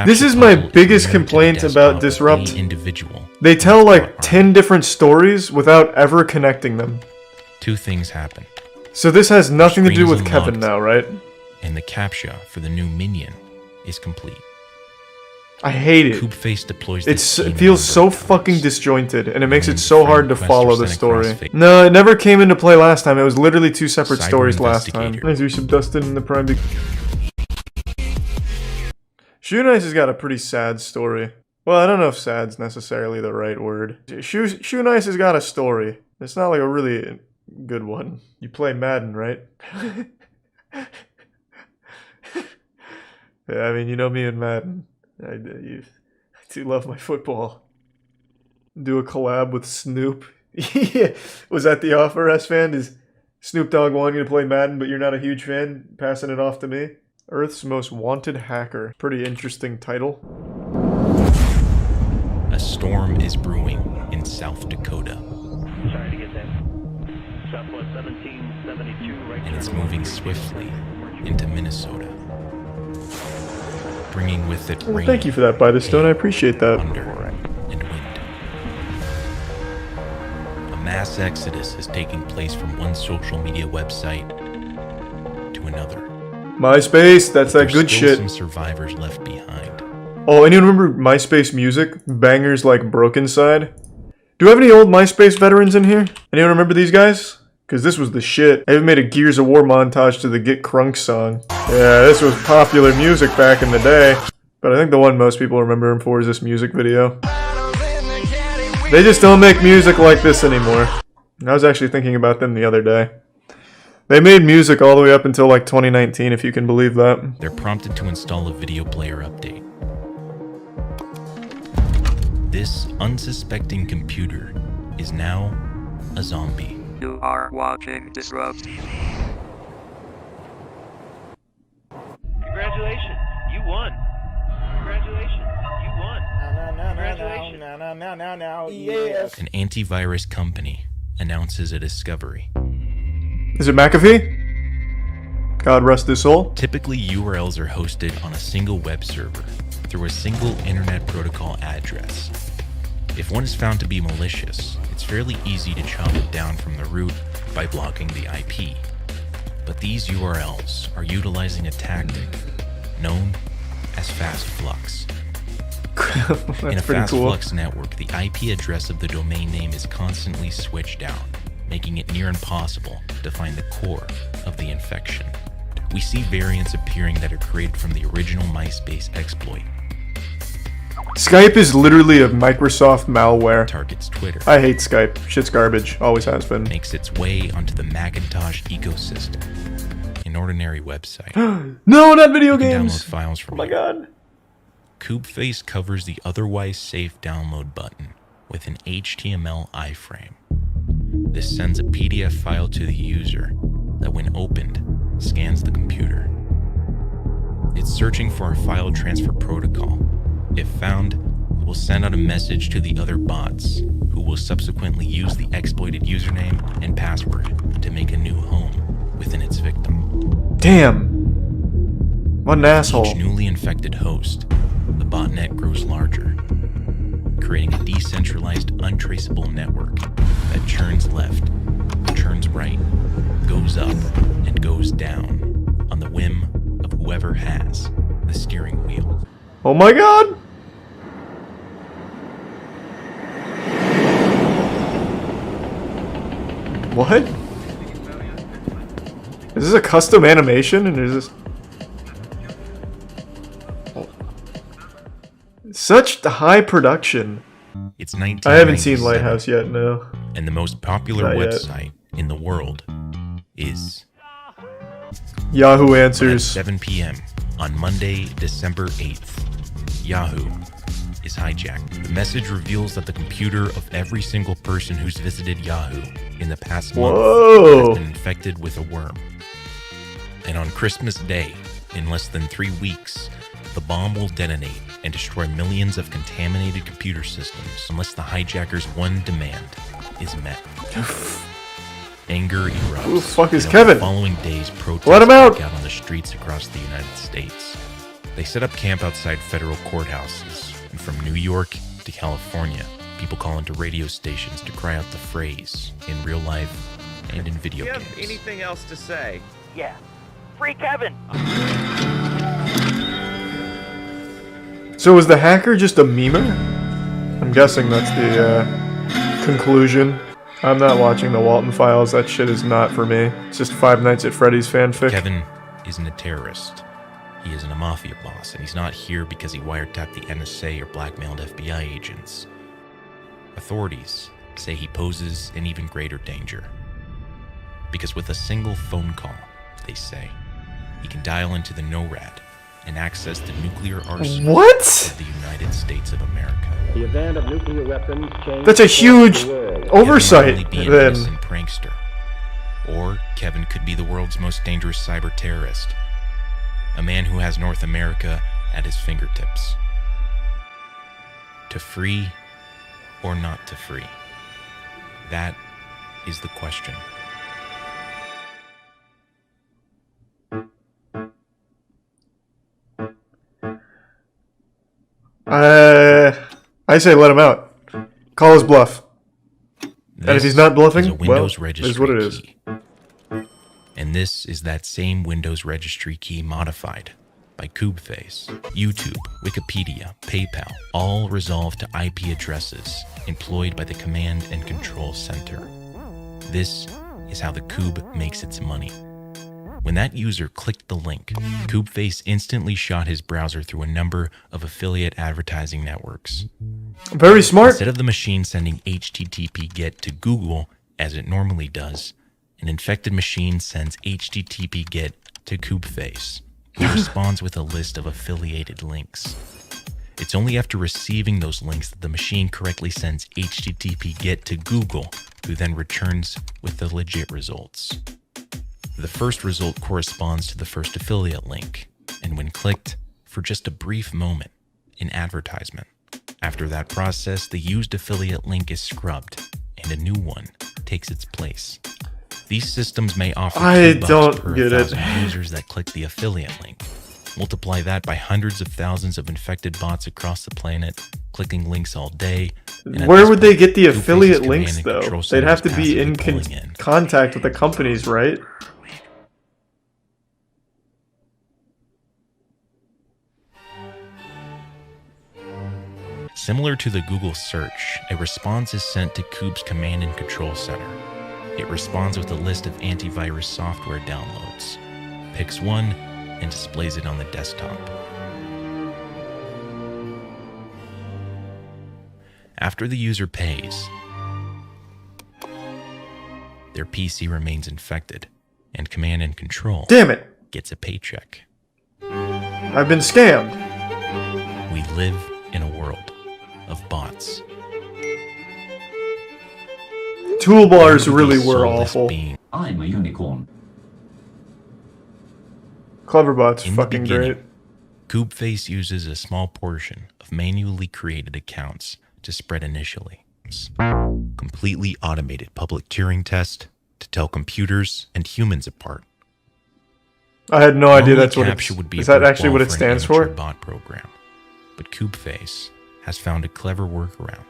This is my biggest complaint about Disrupt. They tell like 10 different stories without ever connecting them. Two things happen. So this has nothing to do with Kevin now, right? And the CAPTCHA for the new minion is complete. I hate it. Coopface deploys It feels so fucking disjointed, and it makes it so hard to follow the story. No, it never came into play last time. It was literally two separate stories last time. Let's do some Dustin in the Prime. Shoe Nice has got a pretty sad story. Well, I don't know if sad's necessarily the right word. Shoe Nice has got a story. It's not like a really good one. You play Madden, right? Yeah, I mean, you know me and Madden. I do love my football. Do a collab with Snoop. Yeah. Was that the offer, S-Fan? Is Snoop Dogg wanting you to play Madden, but you're not a huge fan? Passing it off to me? Earth's Most Wanted Hacker. Pretty interesting title. A storm is brewing in South Dakota. Sorry to get that. Southwest 1772, right. And it's moving swiftly into Minnesota, bringing with it rain. Thank you for that, By the Stone. I appreciate that. Thunder and wind. A mass exodus is taking place from one social media website to another. MySpace, that's that good shit. Some survivors left behind. Oh, anyone remember MySpace music? Bangers like Broken Side? Do we have any old MySpace veterans in here? Anyone remember these guys? Because this was the shit. I even made a Gears of War montage to the Get Crunk song. Yeah, this was popular music back in the day. But I think the one most people remember him for is this music video. They just don't make music like this anymore. I was actually thinking about them the other day. They made music all the way up until like 2019, if you can believe that. They're prompted to install a video player update. This unsuspecting computer is now a zombie. You are watching Disrupt. Congratulations, you won. Congratulations, you won. Congratulations. Yes. An antivirus company announces a discovery. Is it McAfee? God rest his soul. Typically, URLs are hosted on a single web server through a single internet protocol address. If one is found to be malicious, it's fairly easy to chop it down from the root by blocking the IP. But these URLs are utilizing a tactic known as fast flux. In a fast flux network, the IP address of the domain name is constantly switched out, making it near impossible to find the core of the infection. We see variants appearing that are created from the original MySpace exploit. Skype is literally a Microsoft malware. Targets Twitter. I hate Skype. Shit's garbage. Always has been. Makes its way onto the Macintosh ecosystem. An ordinary website. No, not video Download games. files from Oh my god. Coopface covers the otherwise safe download button with an HTML iframe. This sends a PDF file to the user that, when opened, scans the computer. It's searching for a file transfer protocol. If found, it will send out a message to the other bots, who will subsequently use the exploited username and password to make a new home within its victim. Damn. What an asshole. Each newly infected host, the botnet grows larger, creating a decentralized, untraceable network that churns left, churns right, goes up, and goes down on the whim of whoever has the steering wheel. Oh my god. What? Is this a custom animation? And is this... Oh. Such high production. It's 1997. I haven't seen Lighthouse yet, no. And the most popular Not yet. website in the world is Yahoo at Answers. 7 p.m. on Monday, December 8th. Yahoo is hijacked. The message reveals that the computer of every single person who's visited Yahoo in the past month Whoa. has been infected with a worm. And on Christmas Day, in less than 3 weeks, the bomb will detonate and destroy millions of contaminated computer systems unless the hijackers' one demand is met. Anger erupts. Who the fuck is and Kevin? over the following days, protests Let him out! break out on the streets across the United States. They set up camp outside federal courthouses, and from New York to California, people call into radio stations to cry out the phrase in real life and in video games. Do you have anything else to say? Yeah. Free Kevin! So was the hacker just a memer? I'm guessing that's the conclusion. I'm not watching the Walton Files. That shit is not for me. It's just Five Nights at Freddy's fanfic. Kevin isn't a terrorist. He isn't a mafia boss, and he's not here because he wiretapped the NSA or blackmailed FBI agents. Authorities say he poses an even greater danger. Because with a single phone call, they say, he can dial into the NORAD and access the nuclear arsenal What? of the United States of America. The event of nuclear weapons changed That's a huge the world. oversight, Kevin might only be an then. innocent prankster. Or Kevin could be the world's most dangerous cyber terrorist. A man who has North America at his fingertips. To free or not to free? That is the question. I say let him out. Call his bluff. And if he's not This bluffing, is a well, Windows it registry is what it is. key. And this is that same Windows registry key modified by Kubeface, YouTube, Wikipedia, PayPal, all resolved to IP addresses employed by the Command and Control Center. This is how the Kube makes its money. When that user clicked the link, Kubeface instantly shot his browser through a number of affiliate advertising networks. Very smart. Instead of the machine sending HTTP GET to Google, as it normally does, an infected machine sends HTTP GET to Kubeface, who responds with a list of affiliated links. It's only after receiving those links that the machine correctly sends HTTP GET to Google, who then returns with the legit results. The first result corresponds to the first affiliate link, and when clicked, for just a brief moment, an advertisement. After that process, the used affiliate link is scrubbed, and a new one takes its place. These systems may offer I $2 don't per get it. 1,000 users that click the affiliate link. Multiply that by hundreds of thousands of infected bots across the planet, clicking links all day. and at Where this would they point, get the Kubeface's affiliate command links, and though? control They'd center have is to be in passively pulling in. contact with the companies, right? Similar to the Google search, a response is sent to Kube's Command and Control Center. It responds with a list of antivirus software downloads, picks one, and displays it on the desktop. After the user pays, their PC remains infected, and Command and Control Damn it. gets a paycheck. I've been scammed. We live in a world of bots. Toolbars really These were soulless awful. beings I'm a unicorn. Cleverbot's In the fucking great. beginning, Kubeface uses a small portion of manually created accounts to spread initially. Completely automated public Turing test to tell computers and humans apart. I had no idea Normally, that's what CAPTCHA it would be is. a That brick actually wall what it for an stands amateur for? bot program, but Kubeface has found a clever workaround.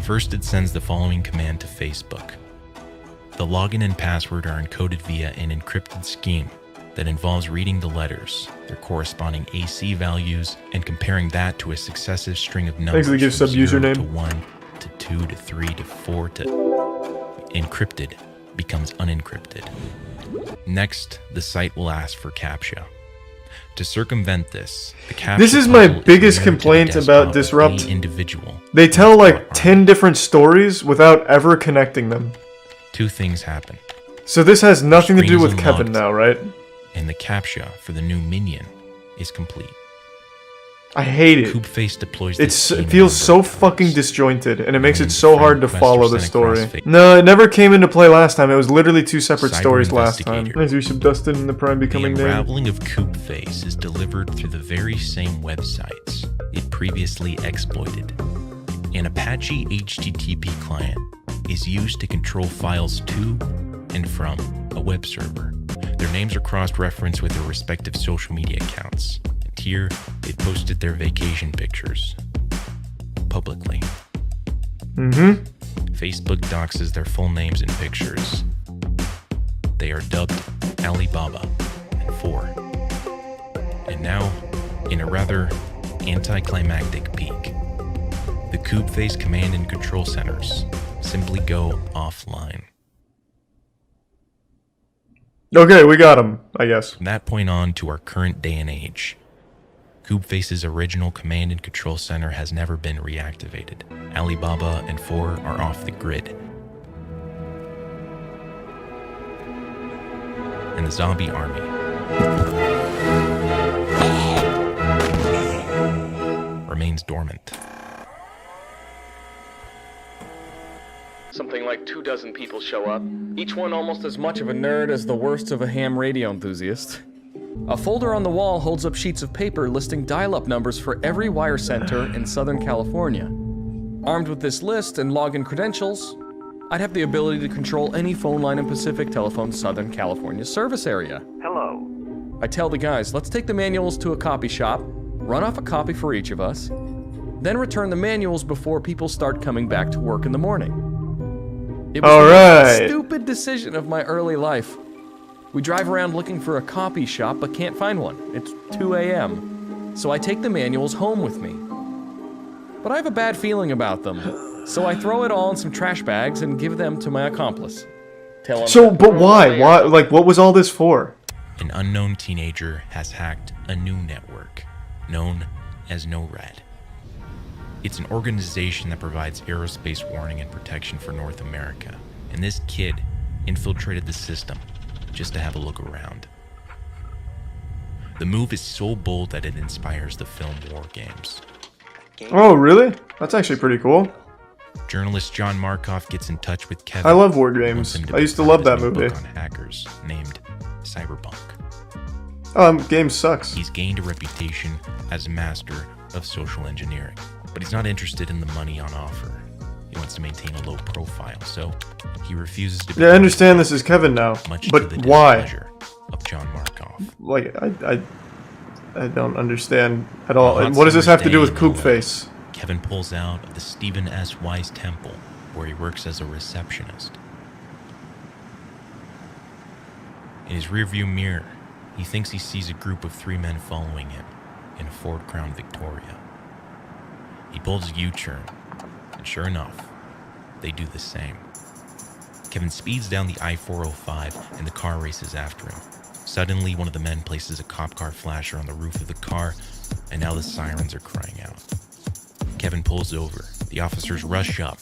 First, it sends the following command to Facebook. The login and password are encoded via an encrypted scheme that involves reading the letters, their corresponding AC values, and comparing that to a successive string of numbers Basically gives from some 0 username. to 1 to 2 to 3 to 4 to encrypted becomes unencrypted. Next, the site will ask for CAPTCHA. To circumvent this, the CAPTCHA This is my puzzle is biggest mirrored to the complaint desktop about of Disrupt. any individual. They tell like Or 10 different stories without ever connecting them. Two things happen, So this has nothing to do Screen with is Kevin unlocked. now, right? and the CAPTCHA for the new minion is complete. I hate it. Kubeface deploys this It scheme feels in so number of fucking times. disjointed, and it makes it When so friend hard to requests follow are the sent story. across fa- No, it never came into play last time. It was literally two separate Cyber stories last time. Investigator. Nice, we should Dustin and the Prime The becoming name. unraveling of Kubeface is delivered through the very same websites it previously exploited. An Apache HTTP client is used to control files to and from a web server. Their names are cross-referenced with their respective social media accounts. here, they posted their vacation pictures publicly. Facebook doxes their full names and pictures. They are dubbed Alibaba and 4. And now, in a rather anticlimactic peak, the Coopface command and control centers simply go offline. Okay, we got him, I guess. From that point on to our current day and age, Coopface's original command and control center has never been reactivated. Alibaba and 4 are off the grid. And the zombie army remains dormant. Something like 24 people show up, each one almost as much of a nerd as the worst of a ham radio enthusiast. A folder on the wall holds up sheets of paper listing dial-up numbers for every wire center in Southern California. Armed with this list and login credentials, I'd have the ability to control any phone line in Pacific Telephone's Southern California service area. Hello. I tell the guys, let's take the manuals to a copy shop, run off a copy for each of us, then return the manuals before people start coming back to work in the morning. It was the most stupid decision of my early life. We drive around looking for a copy shop but can't find one. It's 2 a.m. So I take the manuals home with me. But I have a bad feeling about them. So I throw it all in some trash bags and give them to my accomplice. Tell him. So, but why? Why? Like, what was all this for? An unknown teenager has hacked a new network known as NORAD. It's an organization that provides aerospace warning and protection for North America. And this kid infiltrated the system just to have a look around. The move is so bold that it inspires the film War Games. Oh, really? That's actually pretty cool. Journalist John Markoff gets in touch with Kevin. I love War and wants Games. him to I used to be love part that of his new movie. book on hackers named Cyberpunk. Game sucks. He's gained a reputation as a master of social engineering, but he's not interested in the money on offer. He wants to maintain a low profile, so he refuses to be Yeah, I understand this is Kevin now, much to but the why? displeasure of John Markoff. Like, I don't understand at all. On And what does this have to do with summer's day in Coopface? Kevin pulls out of the Stephen S. Wise Temple, where he works as a receptionist. In his rearview mirror, he thinks he sees a group of 3 men following him in a Ford Crown Victoria. He pulls a U-turn, and sure enough, they do the same. Kevin speeds down the I-405, and the car races after him. Suddenly, one of the men places a cop car flasher on the roof of the car, and now the sirens are crying out. Kevin pulls over. The officers rush up.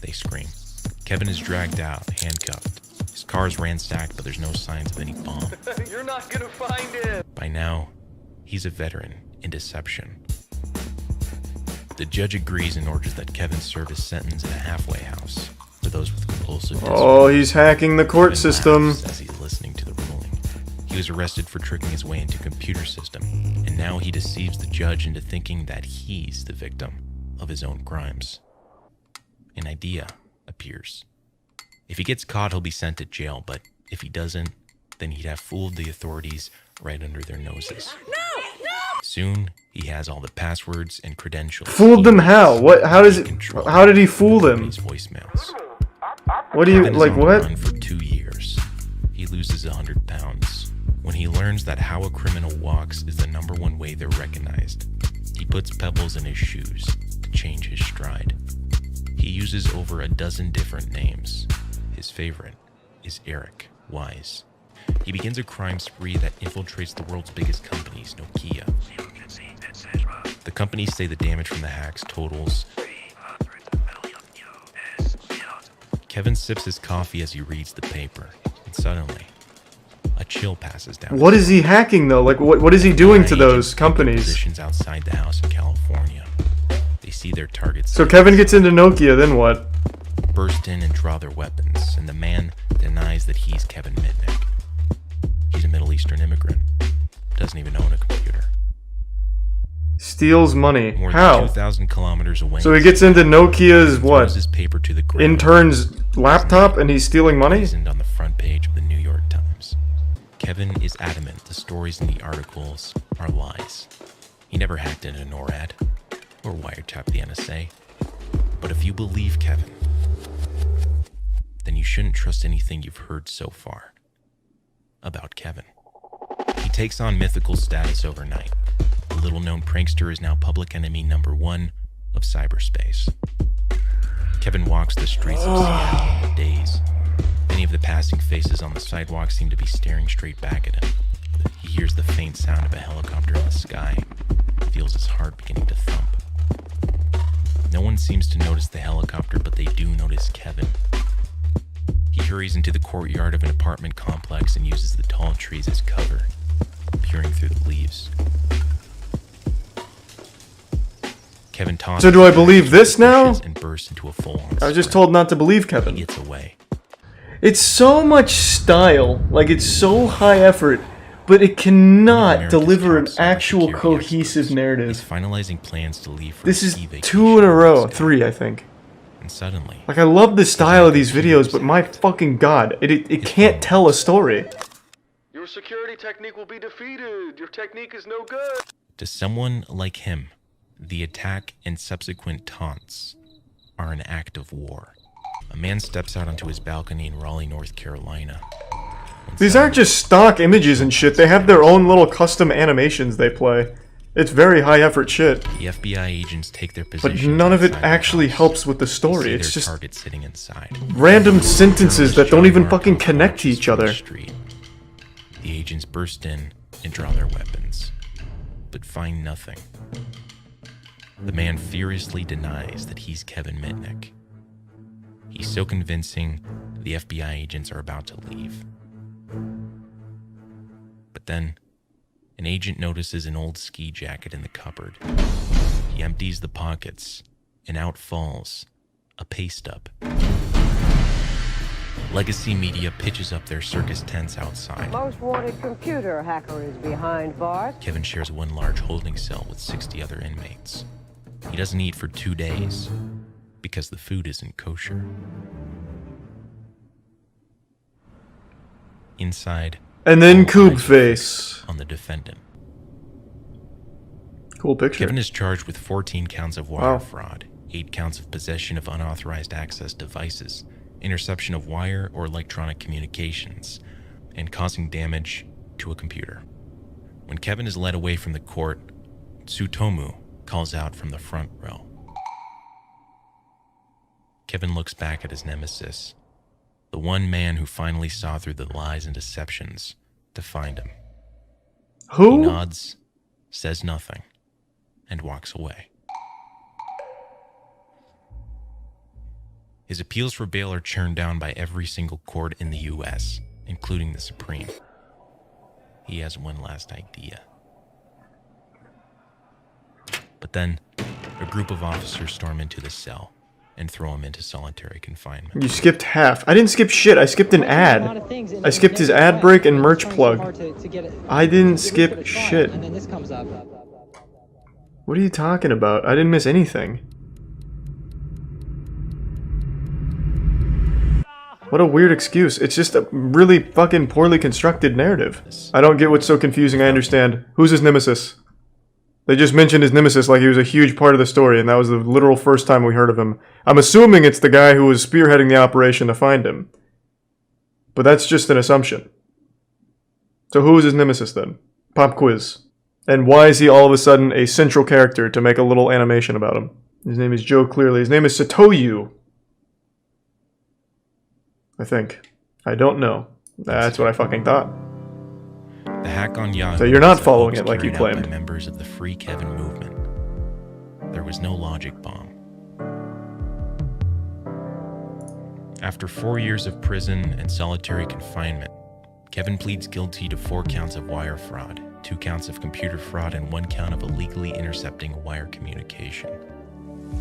They scream. Kevin is dragged out, handcuffed. His car is ransacked, but there's no signs of any bomb. You're not gonna find it! By now, he's a veteran in deception. The judge agrees and orders that Kevin serve his sentence in a halfway house for those with compulsive Oh, he's hacking the court Kevin system. laughs as he's listening to the ruling. He was arrested for tricking his way into a computer system, and now he deceives the judge into thinking that he's the victim of his own crimes. An idea appears. If he gets caught, he'll be sent to jail, but if he doesn't, then he'd have fooled the authorities right under their noses. Soon, he has all the passwords and credentials. Fooled them how? What? How does He it? controls How did he fool the them? company's voicemails. What do you Kevin is like? on the What? run for 2 years. He loses 100 pounds. When he learns that how a criminal walks is the #1 way they're recognized, he puts pebbles in his shoes to change his stride. He uses over a dozen different names. His favorite is Eric Wise. He begins a crime spree that infiltrates the world's biggest companies, Nokia. The companies say the damage from the hacks totals. Kevin sips his coffee as he reads the paper, and suddenly, a chill passes down. What is he hacking though? Like, what is he doing to those companies? Positions outside the house in California. They see their targets. So Kevin gets into Nokia, then what? Burst in and draw their weapons, and the man denies that he's Kevin Mitnick. He's a Middle Eastern immigrant. Doesn't even own a computer. Steals money. More than How? 2,000 kilometers away. So he gets into Nokia's throws what? his paper to the ground. Intern's laptop, and he's stealing money? Blazoned on the front page of the New York Times. Kevin is adamant the stories in the articles are lies. He never hacked into NORAD or wiretapped the NSA. But if you believe Kevin, then you shouldn't trust anything you've heard so far about Kevin. He takes on mythical status overnight. The little-known prankster is now public enemy number 1 of cyberspace. Kevin walks the streets of Seattle in a daze. Many of the passing faces on the sidewalk seem to be staring straight back at him. He hears the faint sound of a helicopter in the sky, feels his heart beginning to thump. No one seems to notice the helicopter, but they do notice Kevin. He hurries into the courtyard of an apartment complex and uses the tall trees as cover, peering through the leaves. Kevin tosses. So do I believe this now? And bursts into a full-on I was just sprint. told not to believe He Kevin. gets away. It's so much style, like it's so high effort, but it cannot America's deliver an top cybersecurity actual cohesive experts narrative. is finalizing plans to leave for This a is ski vacation 2 in a row, Alaska. 3 I think. And suddenly, Like I love the style of these videos, but my fucking god, it can't tell a story. Your security technique will be defeated. Your technique is no good. to someone like him, the attack and subsequent taunts are an act of war. A man steps out onto his balcony in Raleigh, North Carolina. These aren't just stock images and shit, they have their own little custom animations they play. It's very high effort shit, The FBI agents take their but positions. none of it outside the actually house. helps with the They story. see It's their just target sitting inside. random sentences that don't even John fucking Marco connect to marches each from the other. street. The agents burst in and draw their weapons, but find nothing. The man furiously denies that he's Kevin Mitnick. He's so convincing, the FBI agents are about to leave. But then, an agent notices an old ski jacket in the cupboard. He empties the pockets, and out falls a pay stub. Legacy Media pitches up their circus tents outside. Most wanted computer hacker is behind bars. Kevin shares one large holding cell with 60 other inmates. He doesn't eat for 2 days because the food isn't kosher. Inside, And then all Coob eyes are Face. fixed on the defendant. Cool picture. Kevin is charged with 14 counts of wire Wow. fraud, 8 counts of possession of unauthorized access devices, interception of wire or electronic communications, and causing damage to a computer. When Kevin is led away from the court, Tsutomu calls out from the front row. Kevin looks back at his nemesis, the one man who finally saw through the lies and deceptions to find him. He Who? nods, says nothing, and walks away. His appeals for bail are churned down by every single court in the US, including the Supreme. He has one last idea. But then, a group of officers storm into the cell and throw him into solitary confinement. You skipped half. I didn't skip shit, I skipped an ad. I skipped his ad break and merch plug. I didn't skip shit. And then this comes up. What are you talking about? I didn't miss anything. What a weird excuse. It's just a really fucking poorly constructed narrative. I don't get what's so confusing, I understand. Who's his nemesis? They just mentioned his nemesis like he was a huge part of the story, and that was the literal first time we heard of him. I'm assuming it's the guy who was spearheading the operation to find him. But that's just an assumption. So who is his nemesis then? Pop quiz. And why is he all of a sudden a central character to make a little animation about him? His name is Joe Clearly. His name is Satoyu. I think. I don't know. That's what I fucking thought. The hack on Yahoo. So you're not is a following hoax it like you carried out claimed. by members of the Free Kevin movement. There was no logic bomb. After 4 years of prison and solitary confinement, Kevin pleads guilty to 4 counts of wire fraud, 2 counts of computer fraud, and 1 count of illegally intercepting a wire communication.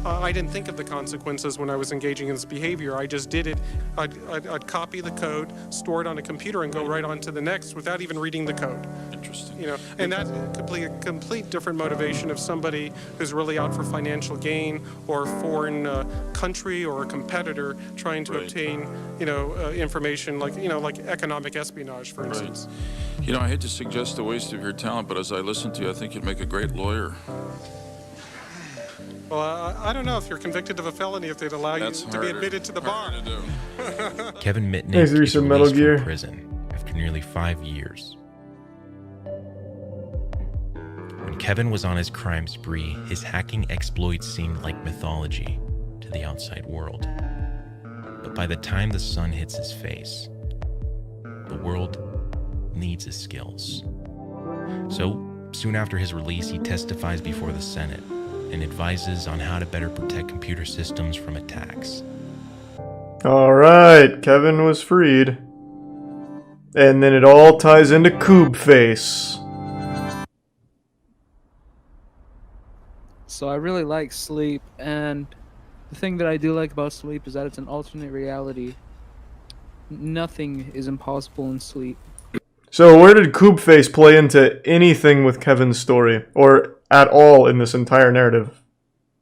I didn't think of the consequences when I was engaging in this behavior. I just did it. I'd copy the code, store it on a computer, and go right on to the next without even reading the code. Interesting. You know, and that's a complete different motivation of somebody who's really out for financial gain or a foreign country or a competitor trying to obtain, information like economic espionage, for instance. You know, I hate to suggest a waste of your talent, but as I listen to you, I think you'd make a great lawyer. Well, I don't know if you're convicted of a felony if they'd allow you to be admitted to the bar. Kevin Mitnick Hey, there's is some released Metal Gear. from prison after nearly 5 years. When Kevin was on his crime spree, his hacking exploits seemed like mythology to the outside world. But by the time the sun hits his face, the world needs his skills. So, soon after his release, he testifies before the Senate and advises on how to better protect computer systems from attacks. Alright, Kevin was freed. And then it all ties into Coob Face. So I really like Sleep, and the thing that I do like about Sleep is that it's an alternate reality. Nothing is impossible in Sleep. So where did Coob Face play into anything with Kevin's story? Or at all in this entire narrative?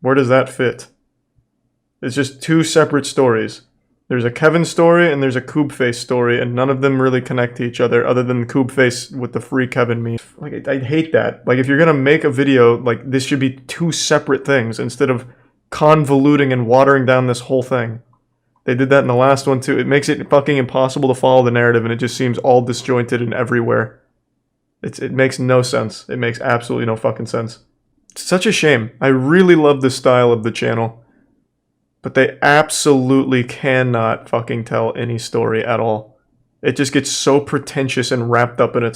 Where does that fit? It's just two separate stories. There's a Kevin story and there's a Coob Face story, and none of them really connect to each other other than Coob Face with the free Kevin meme. Like, I hate that. Like, if you're gonna make a video, like, this should be two separate things instead of convoluting and watering down this whole thing. They did that in the last one too. It makes it fucking impossible to follow the narrative, and it just seems all disjointed and everywhere. It makes no sense. It makes absolutely no fucking sense. It's such a shame. I really love the style of the channel. But they absolutely cannot fucking tell any story at all. It just gets so pretentious and wrapped up in its